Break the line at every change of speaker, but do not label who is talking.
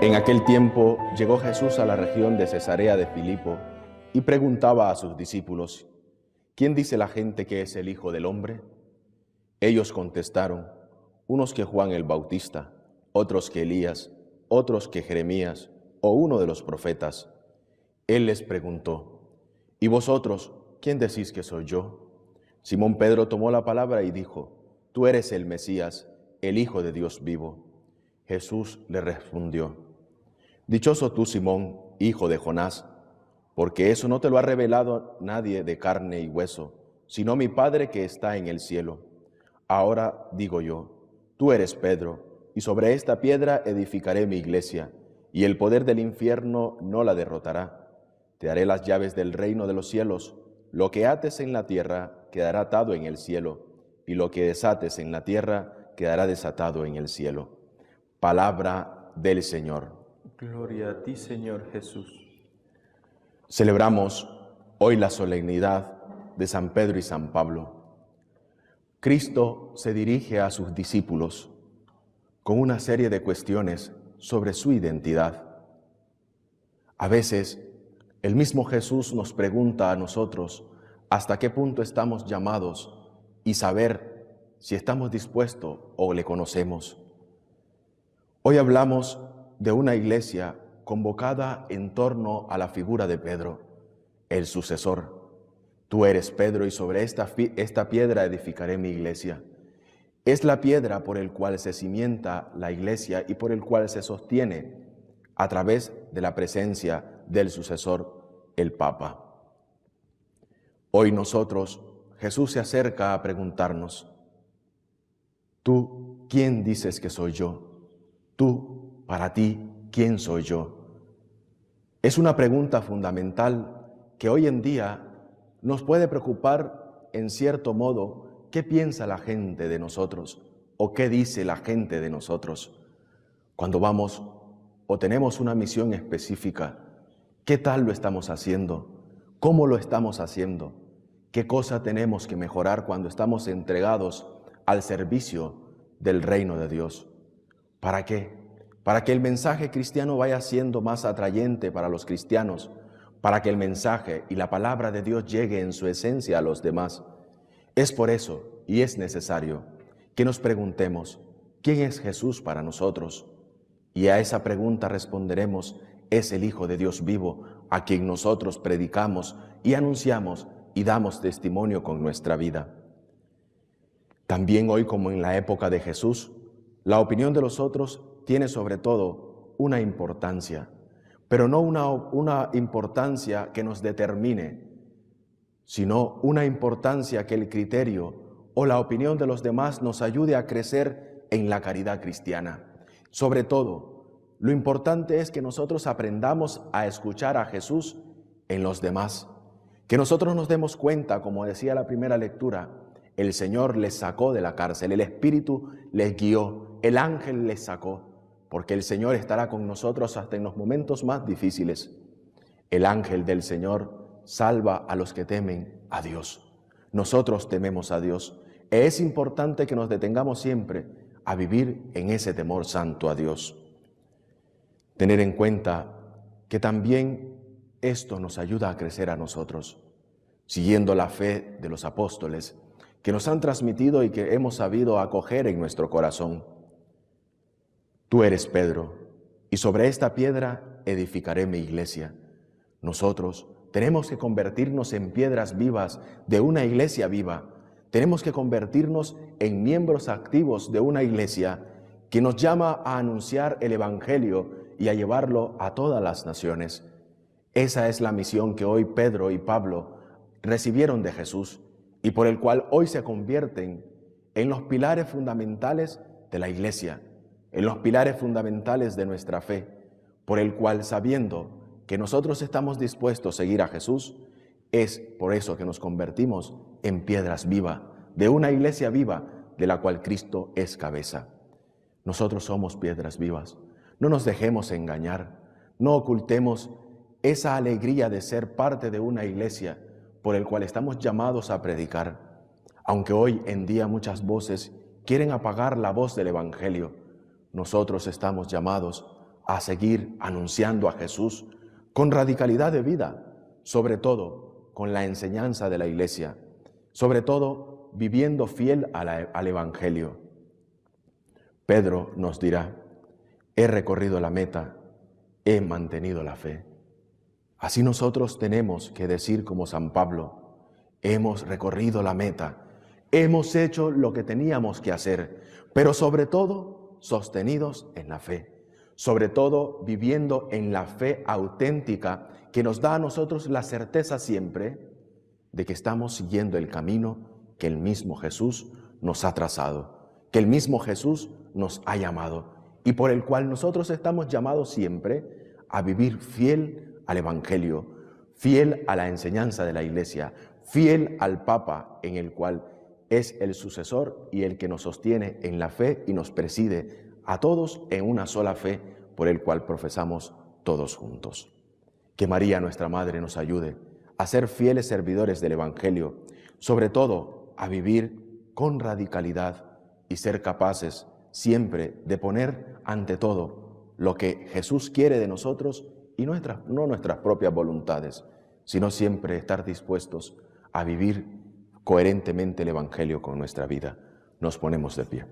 En aquel tiempo llegó Jesús a la región de Cesarea de Filipo y preguntaba a sus discípulos: ¿Quién dice la gente que es el Hijo del Hombre? Ellos contestaron: unos que Juan el Bautista, otros que Elías, otros que Jeremías o uno de los profetas. Él les preguntó: ¿Y vosotros, quién decís que soy yo? Simón Pedro tomó la palabra y dijo: Tú eres el Mesías, el Hijo de Dios vivo. Jesús le respondió: Dichoso tú, Simón, hijo de Jonás, porque eso no te lo ha revelado nadie de carne y hueso, sino mi Padre que está en el cielo. Ahora digo yo, tú eres Pedro, y sobre esta piedra edificaré mi iglesia, y el poder del infierno no la derrotará. Te daré las llaves del reino de los cielos. Lo que ates en la tierra quedará atado en el cielo, y lo que desates en la tierra quedará desatado en el cielo. Palabra del Señor.
Gloria a ti, Señor Jesús.
Celebramos hoy la solemnidad de San Pedro y San Pablo. Cristo se dirige a sus discípulos con una serie de cuestiones sobre su identidad. A veces, el mismo Jesús nos pregunta a nosotros hasta qué punto estamos llamados y saber si estamos dispuestos o le conocemos. Hoy hablamos de una iglesia convocada en torno a la figura de Pedro, el sucesor. Tú eres Pedro y sobre esta piedra edificaré mi iglesia. Es la piedra por el cual se cimienta la iglesia y por el cual se sostiene a través de la presencia del sucesor, el Papa. Hoy nosotros, Jesús se acerca a preguntarnos: ¿Tú quién dices que soy yo? Tú, para ti, ¿quién soy yo? Es una pregunta fundamental que hoy en día nos puede preocupar en cierto modo qué piensa la gente de nosotros o qué dice la gente de nosotros. Cuando vamos o tenemos una misión específica, ¿qué tal lo estamos haciendo? ¿Cómo lo estamos haciendo? ¿Qué cosa tenemos que mejorar cuando estamos entregados al servicio del reino de Dios? ¿Para qué? Para que el mensaje cristiano vaya siendo más atrayente para los cristianos, para que el mensaje y la palabra de Dios llegue en su esencia a los demás. Es por eso, y es necesario, que nos preguntemos: ¿quién es Jesús para nosotros? Y a esa pregunta responderemos: es el Hijo de Dios vivo, a quien nosotros predicamos y anunciamos y damos testimonio con nuestra vida. También hoy, como en la época de Jesús, la opinión de los otros tiene sobre todo una importancia, pero no una importancia que nos determine, sino una importancia que el criterio o la opinión de los demás nos ayude a crecer en la caridad cristiana. Sobre todo, lo importante es que nosotros aprendamos a escuchar a Jesús en los demás, que nosotros nos demos cuenta, como decía la primera lectura, el Señor les sacó de la cárcel, el Espíritu les guió, el ángel les sacó, porque el Señor estará con nosotros hasta en los momentos más difíciles. El ángel del Señor salva a los que temen a Dios. Nosotros tememos a Dios. Es importante que nos detengamos siempre a vivir en ese temor santo a Dios. Tener en cuenta que también esto nos ayuda a crecer a nosotros, siguiendo la fe de los apóstoles que nos han transmitido y que hemos sabido acoger en nuestro corazón. Tú eres Pedro, y sobre esta piedra edificaré mi iglesia. Nosotros tenemos que convertirnos en piedras vivas de una iglesia viva. Tenemos que convertirnos en miembros activos de una iglesia que nos llama a anunciar el Evangelio y a llevarlo a todas las naciones. Esa es la misión que hoy Pedro y Pablo recibieron de Jesús y por el cual hoy se convierten en los pilares fundamentales de la iglesia, en los pilares fundamentales de nuestra fe, por el cual, sabiendo que nosotros estamos dispuestos a seguir a Jesús, es por eso que nos convertimos en piedras vivas, de una iglesia viva de la cual Cristo es cabeza. Nosotros somos piedras vivas. No nos dejemos engañar, no ocultemos esa alegría de ser parte de una iglesia por el cual estamos llamados a predicar. Aunque hoy en día muchas voces quieren apagar la voz del Evangelio, nosotros estamos llamados a seguir anunciando a Jesús con radicalidad de vida, sobre todo con la enseñanza de la Iglesia, sobre todo viviendo fiel al Evangelio. Pedro nos dirá: he recorrido la meta, he mantenido la fe. Así nosotros tenemos que decir como San Pablo: hemos recorrido la meta, hemos hecho lo que teníamos que hacer, pero sobre todo sostenidos en la fe, sobre todo viviendo en la fe auténtica que nos da a nosotros la certeza siempre de que estamos siguiendo el camino que el mismo Jesús nos ha trazado, que el mismo Jesús nos ha llamado y por el cual nosotros estamos llamados siempre a vivir fiel al Evangelio, fiel a la enseñanza de la Iglesia, fiel al Papa, en el cual es el sucesor y el que nos sostiene en la fe y nos preside a todos en una sola fe por el cual profesamos todos juntos. Que María, nuestra Madre, nos ayude a ser fieles servidores del Evangelio, sobre todo a vivir con radicalidad y ser capaces siempre de poner ante todo lo que Jesús quiere de nosotros y no nuestras propias voluntades, sino siempre estar dispuestos a vivir coherentemente el Evangelio con nuestra vida. Nos ponemos de pie.